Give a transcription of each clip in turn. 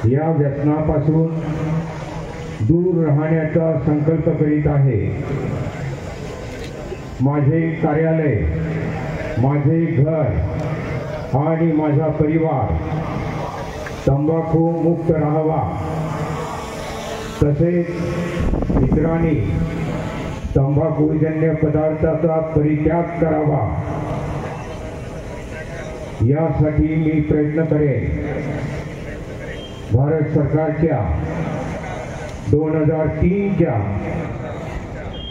या व्यसनापासून दूर राहण्याचा संकल्प करीत आहे। माझे कार्यालय, माझे घर आणि माझा परिवार तंबाखू मुक्त राहावा, तसेच इतरांनी तंबाखूजन्य पदार्थाचा परित्याग करावा यासाठी मी प्रयत्न करेन। भारत सरकारच्या 2003च्या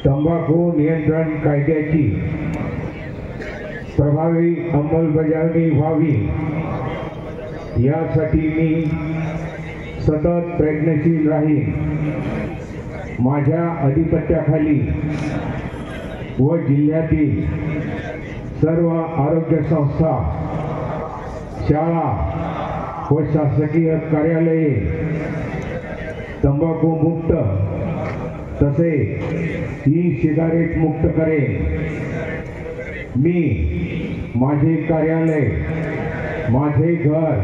तंबाखू नियंत्रण कायद्याची प्रभावी अंमलबजावणी व्हावी यासाठी मी सतत प्रयत्नशील राहीन। माझ्या अधिपत्याखाली व जिल्ह्यातील सर्व आरोग्य संस्था, शाळा व शासकीय कार्यालये तंबाखू मुक्त तसे ई सिगारेट मुक्त करेन। मी माझे कार्यालय, माझे घर,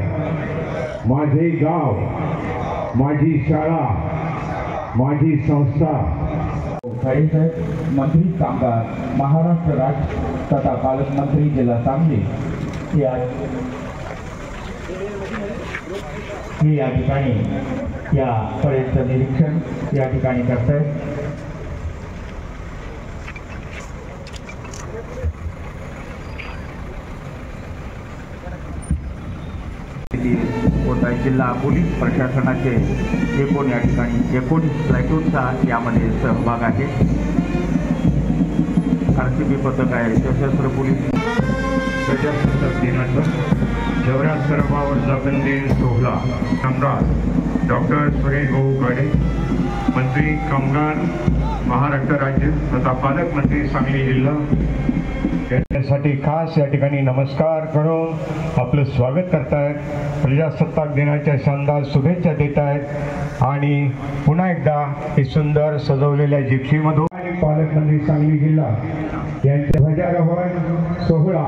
माझे गाव, माझी शाळा, माझी संस्था मंत्री कामगार महाराष्ट्र राज्य तथा पालकमंत्री जिला सांगली या ठिकाणी या परेडचं निरीक्षण या ठिकाणी करतायत। कोटाई जिल्हा पोलीस प्रशासनाचे एकूण या ठिकाणी 19 प्लॅटूनचा यामध्ये सहभाग आहे। RCB पथक आहे, सशस्त्र पोलीस प्रजासत्ताक दिनाचा 74वा वर्धापन सोहळा सम्राट डॉक्टर सुरेश भाऊ गाडे, मंत्री कामगार महाराष्ट्र राज्य तथा पालकमंत्री सांगली जिल्हा यासाठी खास या ठिकाणी नमस्कार करून आपलं स्वागत करतायत। प्रजासत्ताक दिनाच्या शानदार शुभेच्छा देत आहेत आणि पुन्हा एकदा हे सुंदर सजवलेल्या जिप्सीमधून पालकमंत्री सांगली जिल्हा यांच्या ध्वजारोहण सोहळा